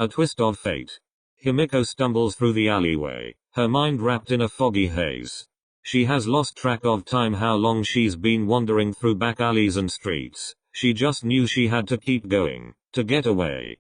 A twist of fate. Himiko stumbles through the alleyway, her mind wrapped in a foggy haze. She has lost track of time, how long she's been wandering through back alleys and streets. She just knew she had to keep going, to get away.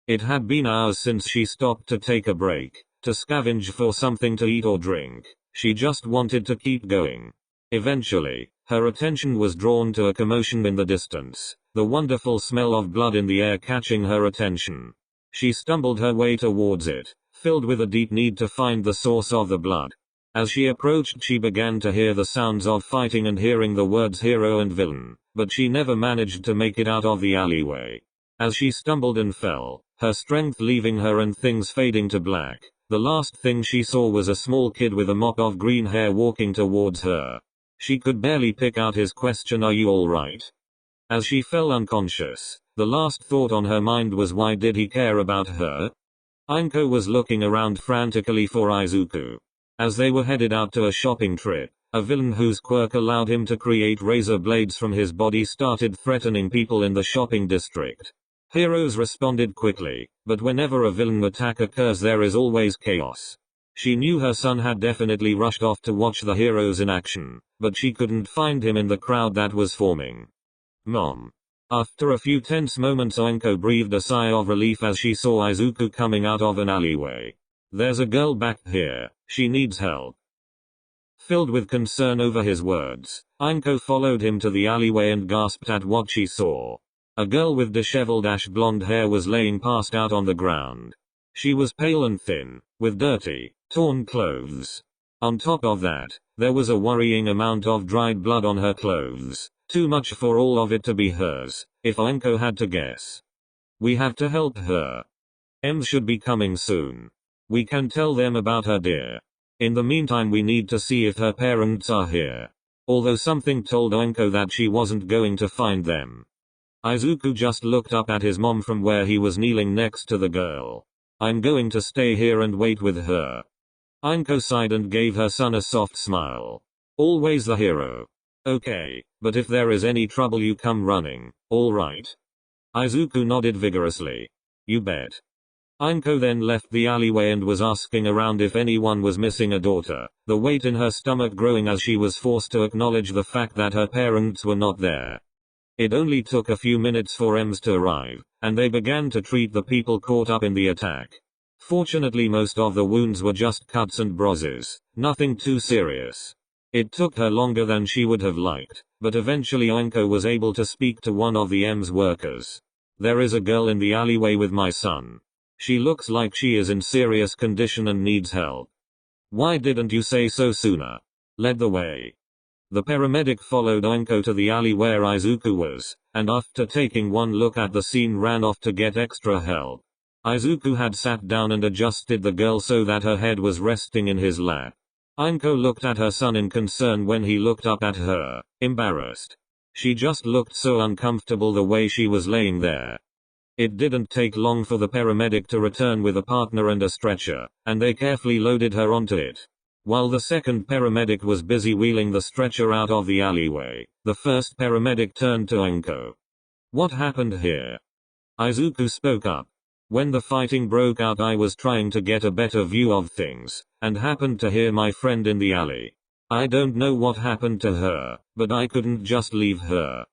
It had been hours since she stopped to take a break, to scavenge for something to eat or drink. She just wanted to keep going. Eventually, her attention was drawn to a commotion in the distance, the wonderful smell of blood in the air catching her attention. She stumbled her way towards it, filled with a deep need to find the source of the blood. As she approached, she began to hear the sounds of fighting and hearing the words hero and villain, but she never managed to make it out of the alleyway. As she stumbled and fell, her strength leaving her and things fading to black, the last thing she saw was a small kid with a mop of green hair walking towards her. She could barely pick out his question, "Are you alright?" As she fell unconscious, the last thought on her mind was, why did he care about her? Ainko was looking around frantically for Izuku. As they were headed out to a shopping trip, a villain whose quirk allowed him to create razor blades from his body started threatening people in the shopping district. Heroes responded quickly, but whenever a villain attack occurs there is always chaos. She knew her son had definitely rushed off to watch the heroes in action, but she couldn't find him in the crowd that was forming. Mom. After a few tense moments, Ainko breathed a sigh of relief as she saw Izuku coming out of an alleyway. "There's a girl back here, she needs help." Filled with concern over his words, Ainko followed him to the alleyway and gasped at what she saw. A girl with disheveled ash blonde hair was laying passed out on the ground. She was pale and thin, with dirty, torn clothes. On top of that, there was a worrying amount of dried blood on her clothes, too much for all of it to be hers, if Ainko had to guess. "We have to help her. Ems should be coming soon. We can tell them about her, dear. In the meantime we need to see if her parents are here." Although something told Ainko that she wasn't going to find them. Izuku just looked up at his mom from where he was kneeling next to the girl. "I'm going to stay here and wait with her." Ainko sighed and gave her son a soft smile. "Always the hero. Okay, but if there is any trouble you come running, alright?" Izuku nodded vigorously. "You bet." Ainko then left the alleyway and was asking around if anyone was missing a daughter, the weight in her stomach growing as she was forced to acknowledge the fact that her parents were not there. It only took a few minutes for Ems to arrive, and they began to treat the people caught up in the attack. Fortunately most of the wounds were just cuts and bruises, nothing too serious. It took her longer than she would have liked, but eventually Ainko was able to speak to one of the Ems workers. "There is a girl in the alleyway with my son. She looks like she is in serious condition and needs help. Why didn't you say so sooner?" Led the way. The paramedic followed Ainko to the alley where Izuku was, and after taking one look at the scene ran off to get extra help. Izuku had sat down and adjusted the girl so that her head was resting in his lap. Ainko looked at her son in concern when he looked up at her, embarrassed. She just looked so uncomfortable the way she was laying there. It didn't take long for the paramedic to return with a partner and a stretcher, and they carefully loaded her onto it. While the second paramedic was busy wheeling the stretcher out of the alleyway, the first paramedic turned to Ainko. "What happened here?" Izuku spoke up. "When the fighting broke out I was trying to get a better view of things, and happened to hear my friend in the alley. I don't know what happened to her, but I couldn't just leave her."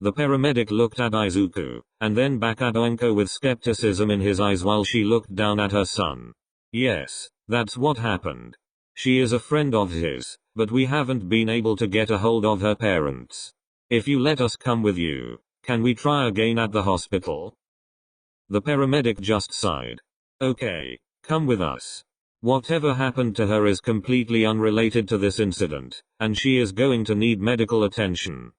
The paramedic looked at Izuku, and then back at Ainko with skepticism in his eyes while she looked down at her son. "Yes, that's what happened. She is a friend of his, but we haven't been able to get a hold of her parents. If you let us come with you, can we try again at the hospital?" The paramedic just sighed. "Okay, come with us. Whatever happened to her is completely unrelated to this incident, and she is going to need medical attention."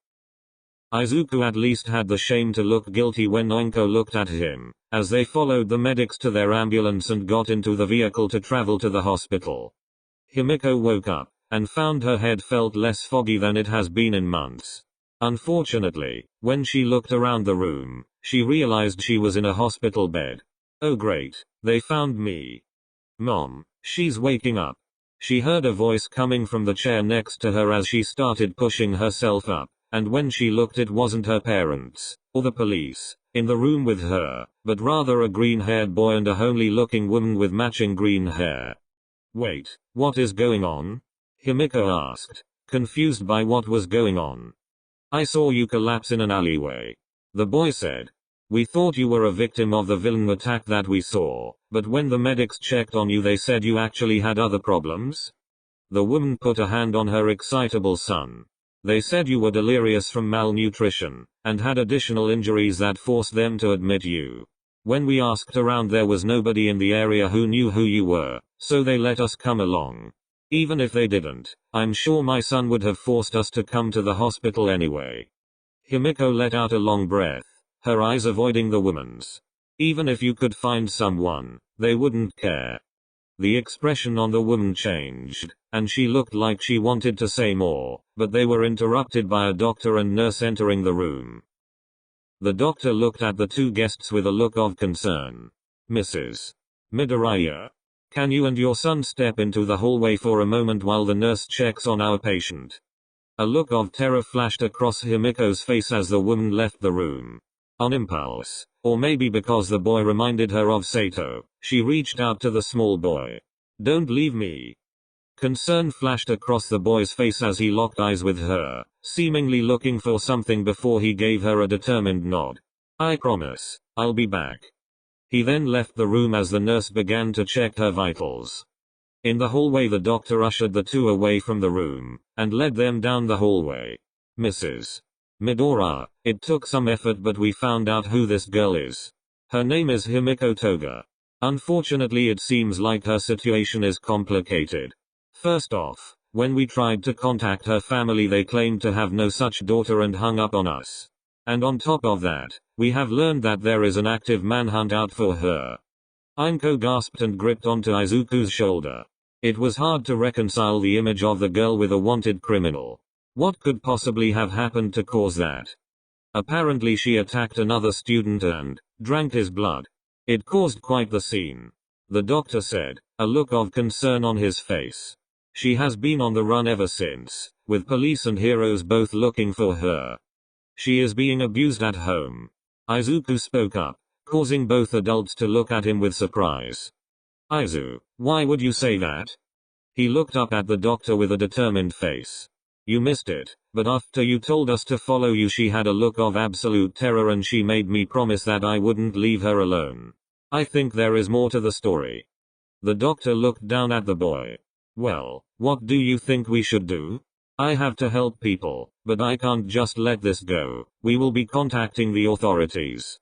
Izuku at least had the shame to look guilty when Ainko looked at him, as they followed the medics to their ambulance and got into the vehicle to travel to the hospital. Himiko woke up, and found her head felt less foggy than it has been in months. Unfortunately, when she looked around the room, she realized she was in a hospital bed. "Oh great, they found me. Mom, she's waking up." She heard a voice coming from the chair next to her as she started pushing herself up, and when she looked it wasn't her parents, or the police, in the room with her, but rather a green-haired boy and a homely-looking woman with matching green hair. Wait, what is going on? Himiko asked, confused by what was going on. I saw you collapse in an alleyway. The boy said. We thought you were a victim of the villain attack that we saw, but when the medics checked on you they said you actually had other problems? The woman put a hand on her excitable son. They said you were delirious from malnutrition, and had additional injuries that forced them to admit you. When we asked around there was nobody in the area who knew who you were, so they let us come along. Even if they didn't, I'm sure my son would have forced us to come to the hospital anyway. Himiko let out a long breath, her eyes avoiding the woman's. Even if you could find someone, they wouldn't care. The expression on the woman changed, and she looked like she wanted to say more, but they were interrupted by a doctor and nurse entering the room. The doctor looked at the two guests with a look of concern. Mrs. Midoriya, can you and your son step into the hallway for a moment while the nurse checks on our patient? A look of terror flashed across Himiko's face as the woman left the room. On impulse, or maybe because the boy reminded her of Sato, she reached out to the small boy. Don't leave me. Concern flashed across the boy's face as he locked eyes with her, seemingly looking for something before he gave her a determined nod. I promise, I'll be back. He then left the room as the nurse began to check her vitals. In the hallway the doctor ushered the two away from the room, and led them down the hallway. Mrs. Midoriya, it took some effort but we found out who this girl is. Her name is Himiko Toga. Unfortunately it seems like her situation is complicated. First off, when we tried to contact her family they claimed to have no such daughter and hung up on us. And on top of that, we have learned that there is an active manhunt out for her. Ainko gasped and gripped onto Izuku's shoulder. It was hard to reconcile the image of the girl with a wanted criminal. What could possibly have happened to cause that? Apparently she attacked another student and drank his blood. It caused quite the scene. The doctor said, a look of concern on his face. She has been on the run ever since, with police and heroes both looking for her. She is being abused at home. Izuku spoke up, causing both adults to look at him with surprise. Izu, why would you say that? He looked up at the doctor with a determined face. You missed it, but after you told us to follow you she had a look of absolute terror and she made me promise that I wouldn't leave her alone. I think there is more to the story. The doctor looked down at the boy. Well, what do you think we should do? I have to help people, but I can't just let this go. We will be contacting the authorities.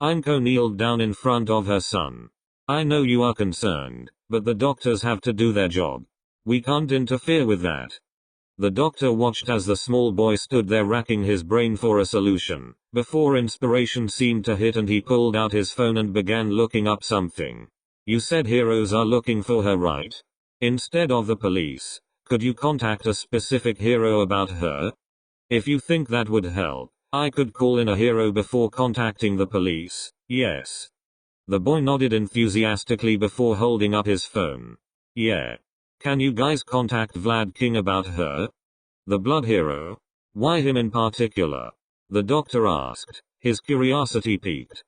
Ainko kneeled down in front of her son. I know you are concerned, but the doctors have to do their job. We can't interfere with that. The doctor watched as the small boy stood there racking his brain for a solution, before inspiration seemed to hit and he pulled out his phone and began looking up something. You said heroes are looking for her, right? Instead of the police, could you contact a specific hero about her? If you think that would help, I could call in a hero before contacting the police, yes. The boy nodded enthusiastically before holding up his phone. Yeah. Can you guys contact Vlad King about her? The blood hero? Why him in particular? The doctor asked, his curiosity piqued.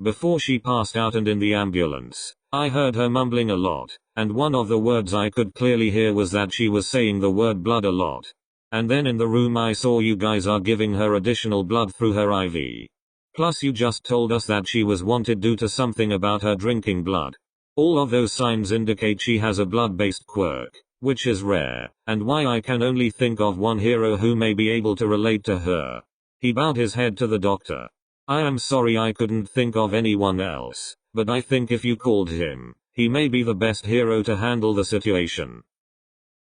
Before she passed out and in the ambulance, I heard her mumbling a lot, and one of the words I could clearly hear was that she was saying the word blood a lot. And then in the room I saw you guys are giving her additional blood through her IV. Plus you just told us that she was wanted due to something about her drinking blood. All of those signs indicate she has a blood-based quirk, which is rare, and why I can only think of one hero who may be able to relate to her. He bowed his head to the doctor. I am sorry I couldn't think of anyone else, but I think if you called him, he may be the best hero to handle the situation.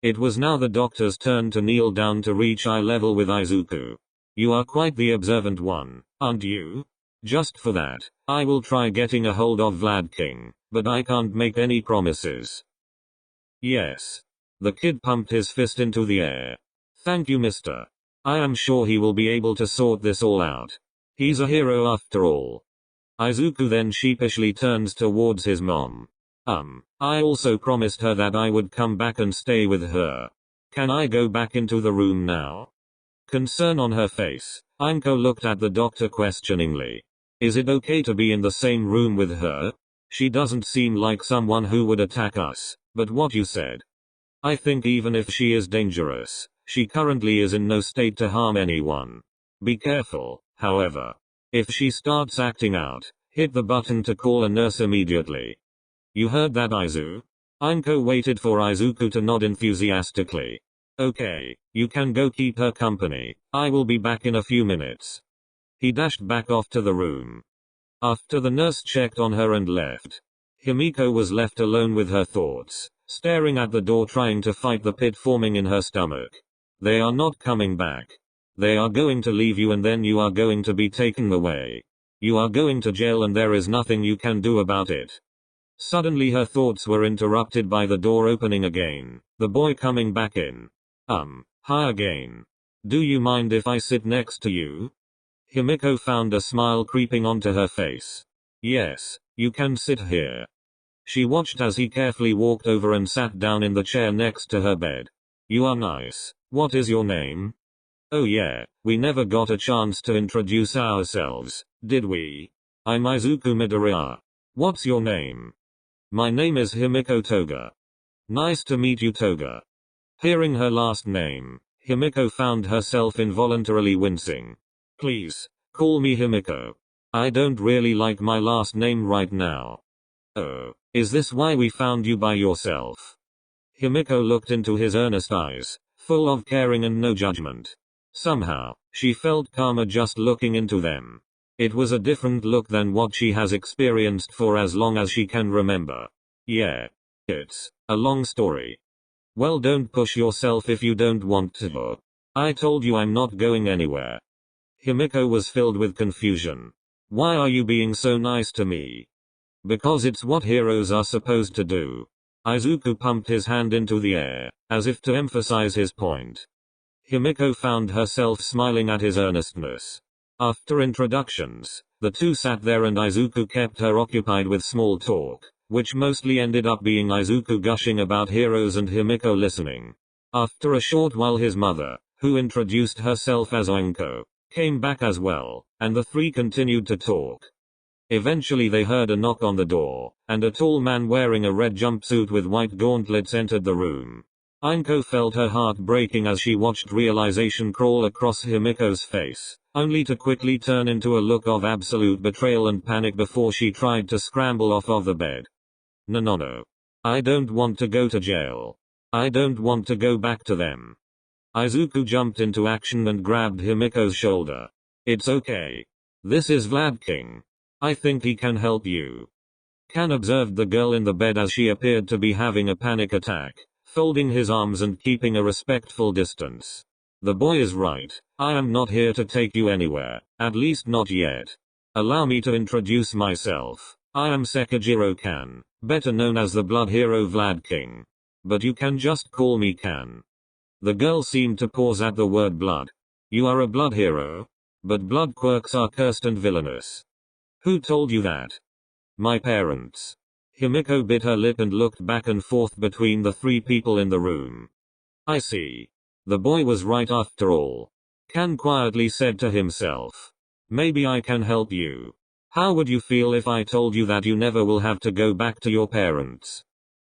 It was now the doctor's turn to kneel down to reach eye level with Izuku. You are quite the observant one, aren't you? Just for that, I will try getting a hold of Vlad King, but I can't make any promises. Yes. The kid pumped his fist into the air. Thank you, mister. I am sure he will be able to sort this all out. He's a hero after all. Izuku then sheepishly turns towards his mom. I also promised her that I would come back and stay with her. Can I go back into the room now? Concern on her face, Anko looked at the doctor questioningly. Is it okay to be in the same room with her? She doesn't seem like someone who would attack us, but what you said. I think even if she is dangerous, she currently is in no state to harm anyone. Be careful, however. If she starts acting out, hit the button to call a nurse immediately. You heard that, Izu? Anko waited for Izuku to nod enthusiastically. Okay, you can go keep her company. I will be back in a few minutes. He dashed back off to the room. After the nurse checked on her and left, Himiko was left alone with her thoughts, staring at the door trying to fight the pit forming in her stomach. They are not coming back. They are going to leave you and then you are going to be taken away. You are going to jail and there is nothing you can do about it. Suddenly her thoughts were interrupted by the door opening again, the boy coming back in. Hi again. Do you mind if I sit next to you? Himiko found a smile creeping onto her face. Yes, you can sit here. She watched as he carefully walked over and sat down in the chair next to her bed. You are nice. What is your name? Oh yeah, we never got a chance to introduce ourselves, did we? I'm Izuku Midoriya. What's your name? My name is Himiko Toga. Nice to meet you, Toga. Hearing her last name, Himiko found herself involuntarily wincing. Please, call me Himiko. I don't really like my last name right now. Oh, is this why we found you by yourself? Himiko looked into his earnest eyes, full of caring and no judgment. Somehow, she felt calmer just looking into them. It was a different look than what she has experienced for as long as she can remember. Yeah. It's a long story. Well, don't push yourself if you don't want to. I told you I'm not going anywhere. Himiko was filled with confusion. Why are you being so nice to me? Because it's what heroes are supposed to do. Izuku pumped his hand into the air, as if to emphasize his point. Himiko found herself smiling at his earnestness. After introductions, the two sat there and Izuku kept her occupied with small talk, which mostly ended up being Izuku gushing about heroes and Himiko listening. After a short while his mother, who introduced herself as Anko, came back as well, and the three continued to talk. Eventually they heard a knock on the door, and a tall man wearing a red jumpsuit with white gauntlets entered the room. Anko felt her heart breaking as she watched realization crawl across Himiko's face, only to quickly turn into a look of absolute betrayal and panic before she tried to scramble off of the bed. No. I don't want to go to jail. I don't want to go back to them. Izuku jumped into action and grabbed Himiko's shoulder. It's okay. This is Vlad King. I think he can help you. Kan observed the girl in the bed as she appeared to be having a panic attack, folding his arms and keeping a respectful distance. The boy is right. I am not here to take you anywhere, at least not yet. Allow me to introduce myself. I am Sekijiro Kan, better known as the blood hero Vlad King. But you can just call me Kan. The girl seemed to pause at the word blood. You are a blood hero? But blood quirks are cursed and villainous. Who told you that? My parents. Himiko bit her lip and looked back and forth between the three people in the room. I see. The boy was right after all. Kan quietly said to himself. Maybe I can help you. How would you feel if I told you that you never will have to go back to your parents?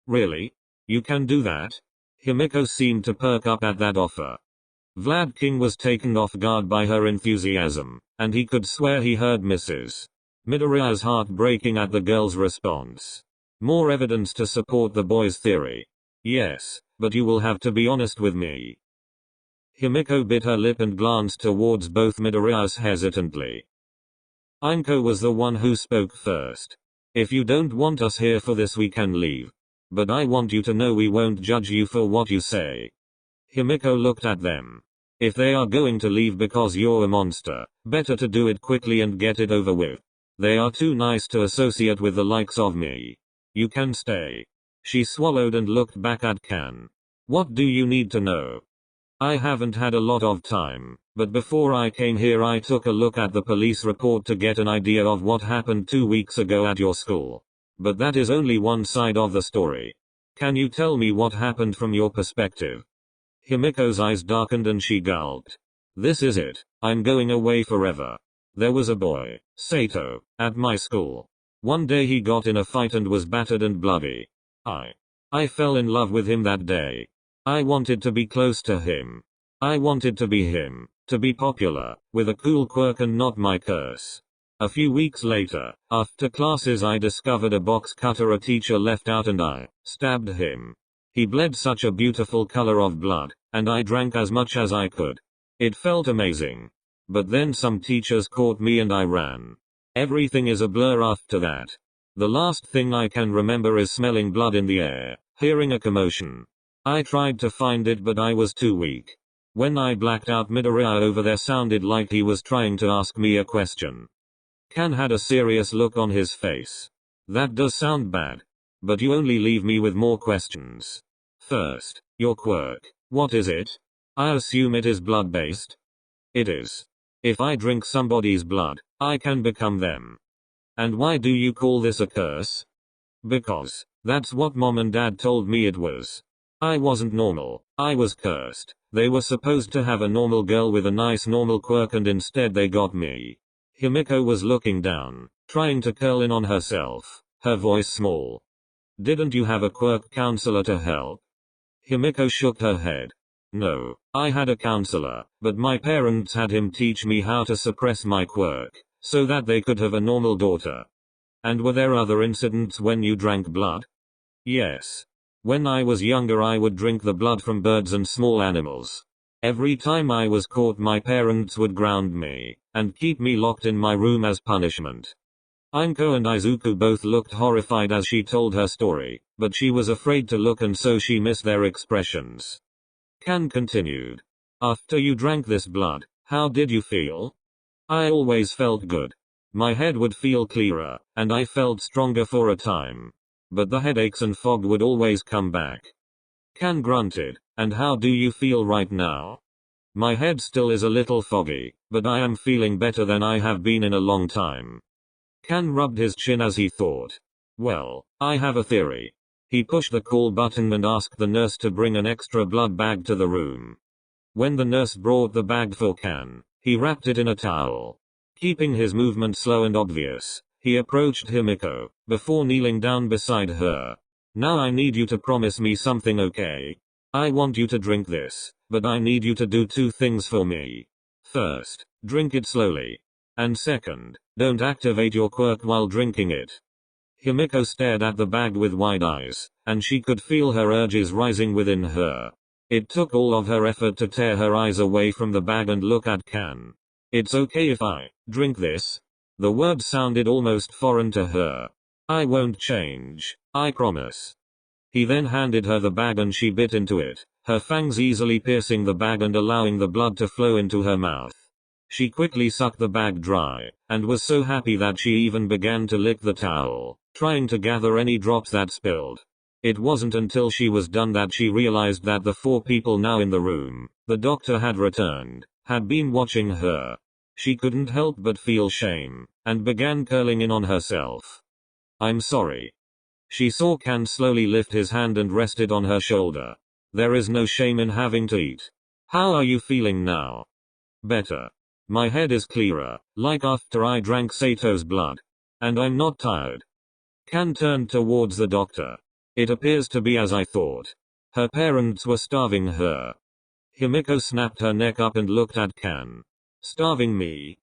Really? You can do that? Himiko seemed to perk up at that offer. Vlad King was taken off guard by her enthusiasm, and he could swear he heard Mrs. Midoriya's heart breaking at the girl's response. More evidence to support the boy's theory. Yes, but you will have to be honest with me. Himiko bit her lip and glanced towards both Midoriyas hesitantly. Anko was the one who spoke first. If you don't want us here for this, we can leave. But I want you to know we won't judge you for what you say. Himiko looked at them. If they are going to leave because you're a monster, better to do it quickly and get it over with. They are too nice to associate with the likes of me. You can stay. She swallowed and looked back at Kan. What do you need to know? I haven't had a lot of time, but before I came here I took a look at the police report to get an idea of what happened 2 weeks ago at your school. But that is only one side of the story. Can you tell me what happened from your perspective? Himiko's eyes darkened and she gulped. This is it. I'm going away forever. There was a boy, Sato, at my school. One day he got in a fight and was battered and bloody. I fell in love with him that day. I wanted to be close to him. I wanted to be him, to be popular, with a cool quirk and not my curse. A few weeks later, after classes I discovered a box cutter a teacher left out and I stabbed him. He bled such a beautiful color of blood, and I drank as much as I could. It felt amazing. But then some teachers caught me and I ran. Everything is a blur after that. The last thing I can remember is smelling blood in the air, hearing a commotion. I tried to find it but I was too weak. When I blacked out Midoriya over there sounded like he was trying to ask me a question. Kan had a serious look on his face. That does sound bad. But you only leave me with more questions. First, your quirk. What is it? I assume it is blood-based. It is. If I drink somebody's blood, I can become them. And why do you call this a curse? Because that's what mom and dad told me it was. I wasn't normal, I was cursed. They were supposed to have a normal girl with a nice normal quirk and instead they got me. Himiko was looking down, trying to curl in on herself, her voice small. Didn't you have a quirk counselor to help? Himiko shook her head. No, I had a counselor, but my parents had him teach me how to suppress my quirk, so that they could have a normal daughter. And were there other incidents when you drank blood? Yes. When I was younger I would drink the blood from birds and small animals. Every time I was caught my parents would ground me, and keep me locked in my room as punishment. Ainko and Izuku both looked horrified as she told her story, but she was afraid to look and so she missed their expressions. Kan continued. After you drank this blood, how did you feel? I always felt good. My head would feel clearer, and I felt stronger for a time. But the headaches and fog would always come back. Kan grunted. And how do you feel right now? My head still is a little foggy, but I am feeling better than I have been in a long time. Kan rubbed his chin as he thought. Well, I have a theory. He pushed the call button and asked the nurse to bring an extra blood bag to the room. When the nurse brought the bag for Kan, he wrapped it in a towel. Keeping his movement slow and obvious, he approached Himiko, before kneeling down beside her. Now I need you to promise me something, okay? I want you to drink this, but I need you to do two things for me. First, drink it slowly. And second, don't activate your quirk while drinking it. Himiko stared at the bag with wide eyes, and she could feel her urges rising within her. It took all of her effort to tear her eyes away from the bag and look at Kan. It's okay if I drink this? The word sounded almost foreign to her. I won't change, I promise. He then handed her the bag and she bit into it, her fangs easily piercing the bag and allowing the blood to flow into her mouth. She quickly sucked the bag dry, and was so happy that she even began to lick the towel, trying to gather any drops that spilled. It wasn't until she was done that she realized that the four people now in the room, the doctor had returned, had been watching her. She couldn't help but feel shame, and began curling in on herself. I'm sorry. She saw Kan slowly lift his hand and rested on her shoulder. There is no shame in having to eat. How are you feeling now? Better. My head is clearer, like after I drank Sato's blood. And I'm not tired. Kan turned towards the doctor. It appears to be as I thought. Her parents were starving her. Himiko snapped her neck up and looked at Kan. Starving me?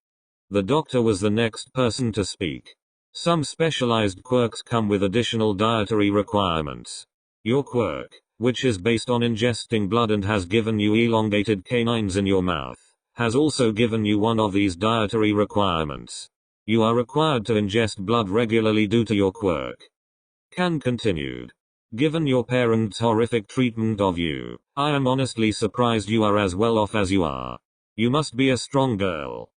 The doctor was the next person to speak. Some specialized quirks come with additional dietary requirements. Your quirk, which is based on ingesting blood and has given you elongated canines in your mouth, has also given you one of these dietary requirements. You are required to ingest blood regularly due to your quirk. Kan continued. Given your parents' horrific treatment of you, I am honestly surprised you are as well off as you are. You must be a strong girl.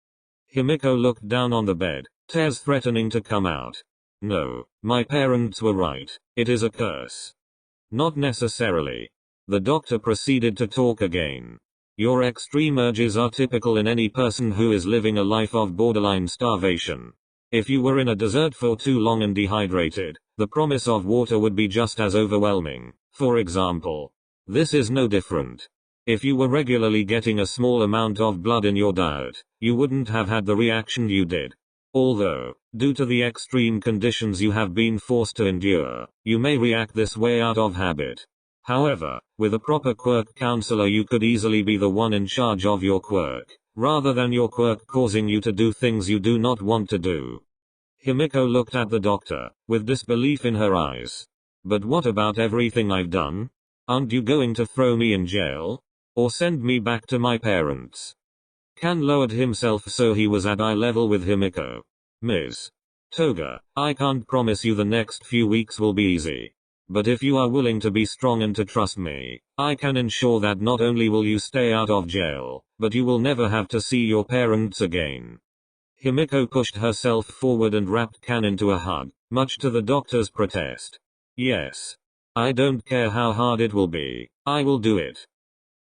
Himiko looked down on the bed, tears threatening to come out. No, my parents were right, it is a curse. Not necessarily. The doctor proceeded to talk again. Your extreme urges are typical in any person who is living a life of borderline starvation. If you were in a desert for too long and dehydrated, the promise of water would be just as overwhelming. For example, this is no different. If you were regularly getting a small amount of blood in your diet, you wouldn't have had the reaction you did. Although, due to the extreme conditions you have been forced to endure, you may react this way out of habit. However, with a proper quirk counselor you could easily be the one in charge of your quirk, rather than your quirk causing you to do things you do not want to do. Himiko looked at the doctor, with disbelief in her eyes. But what about everything I've done? Aren't you going to throw me in jail? Or send me back to my parents? Kan lowered himself so he was at eye level with Himiko. Ms. Toga, I can't promise you the next few weeks will be easy. But if you are willing to be strong and to trust me, I can ensure that not only will you stay out of jail, but you will never have to see your parents again. Himiko pushed herself forward and wrapped Kan into a hug, much to the doctor's protest. Yes. I don't care how hard it will be, I will do it.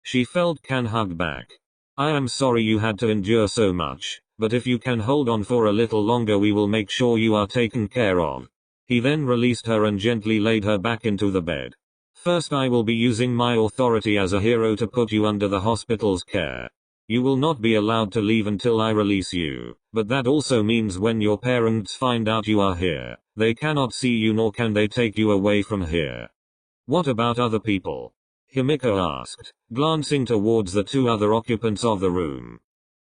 She felt Kan hug back. I am sorry you had to endure so much, but if you can hold on for a little longer we will make sure you are taken care of. He then released her and gently laid her back into the bed. First I will be using my authority as a hero to put you under the hospital's care. You will not be allowed to leave until I release you, but that also means when your parents find out you are here, they cannot see you nor can they take you away from here. What about other people? Himiko asked, glancing towards the two other occupants of the room.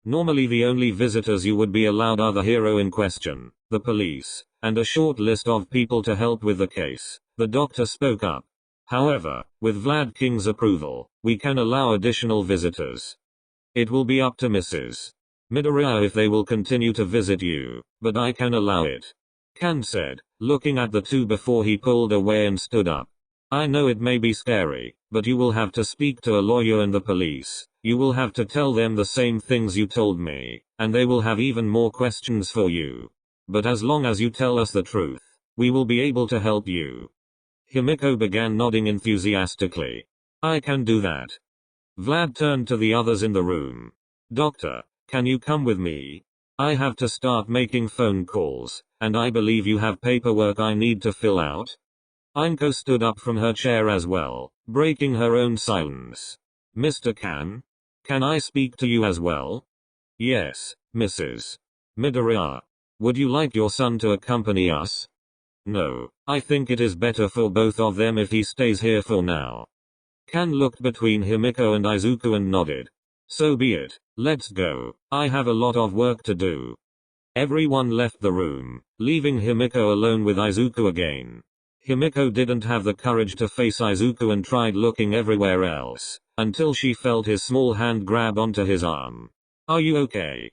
Normally the only visitors you would be allowed are the hero in question, the police, and a short list of people to help with the case. The doctor spoke up. However, with Vlad King's approval, we can allow additional visitors. It will be up to Mrs. Midoriya if they will continue to visit you, but I can allow it. Kan said, looking at the two before he pulled away and stood up. I know it may be scary, but you will have to speak to a lawyer and the police. You will have to tell them the same things you told me, and they will have even more questions for you. But as long as you tell us the truth, we will be able to help you. Himiko began nodding enthusiastically. I can do that. Vlad turned to the others in the room. Doctor, can you come with me? I have to start making phone calls, and I believe you have paperwork I need to fill out. Ainko stood up from her chair as well, breaking her own silence. Mr. Kan? Can I speak to you as well? Yes, Mrs. Midoriya. Would you like your son to accompany us? No, I think it is better for both of them if he stays here for now. Kan looked between Himiko and Izuku and nodded. So be it, let's go, I have a lot of work to do. Everyone left the room, leaving Himiko alone with Izuku again. Himiko didn't have the courage to face Izuku and tried looking everywhere else, until she felt his small hand grab onto his arm. Are you okay?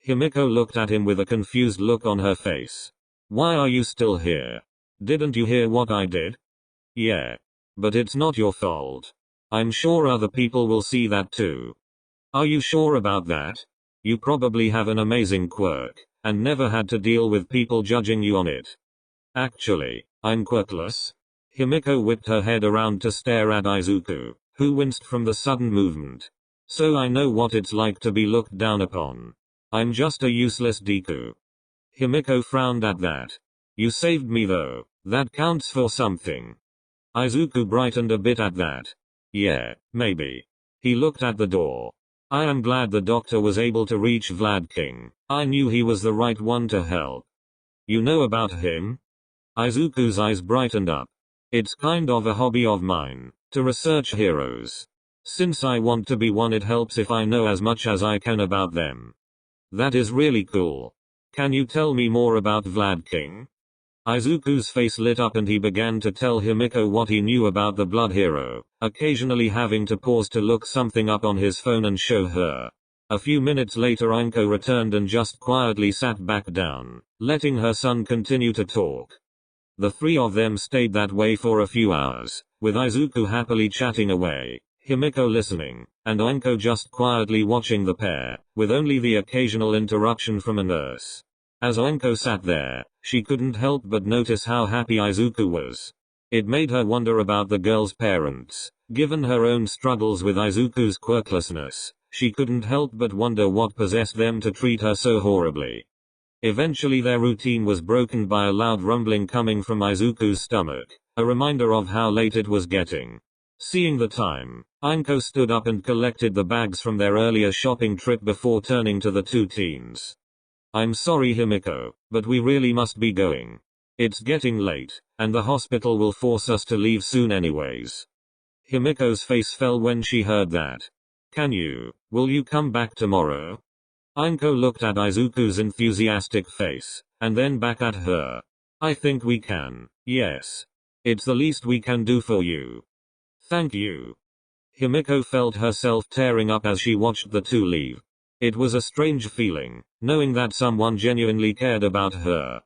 Himiko looked at him with a confused look on her face. Why are you still here? Didn't you hear what I did? Yeah. But it's not your fault. I'm sure other people will see that too. Are you sure about that? You probably have an amazing quirk, and never had to deal with people judging you on it. Actually, I'm quirkless. Himiko whipped her head around to stare at Izuku, who winced from the sudden movement. So I know what it's like to be looked down upon. I'm just a useless deku. Himiko frowned at that. You saved me though, that counts for something. Izuku brightened a bit at that. Yeah, maybe. He looked at the door. I am glad the doctor was able to reach Vlad King. I knew he was the right one to help. You know about him? Izuku's eyes brightened up. It's kind of a hobby of mine, to research heroes. Since I want to be one, it helps if I know as much as I can about them. That is really cool. Can you tell me more about Vlad King? Izuku's face lit up and he began to tell Himiko what he knew about the blood hero, occasionally having to pause to look something up on his phone and show her. A few minutes later Ainko returned and just quietly sat back down, letting her son continue to talk. The three of them stayed that way for a few hours, with Izuku happily chatting away, Himiko listening, and Ainko just quietly watching the pair, with only the occasional interruption from a nurse. As Ainko sat there, she couldn't help but notice how happy Izuku was. It made her wonder about the girl's parents. Given her own struggles with Izuku's quirklessness, she couldn't help but wonder what possessed them to treat her so horribly. Eventually their routine was broken by a loud rumbling coming from Izuku's stomach, a reminder of how late it was getting. Seeing the time, Ainko stood up and collected the bags from their earlier shopping trip before turning to the two teens. I'm sorry Himiko, but we really must be going. It's getting late, and the hospital will force us to leave soon anyways. Himiko's face fell when she heard that. Will you come back tomorrow? Ainko looked at Izuku's enthusiastic face, and then back at her. I think we can, yes. It's the least we can do for you. Thank you. Himiko felt herself tearing up as she watched the two leave. It was a strange feeling, knowing that someone genuinely cared about her,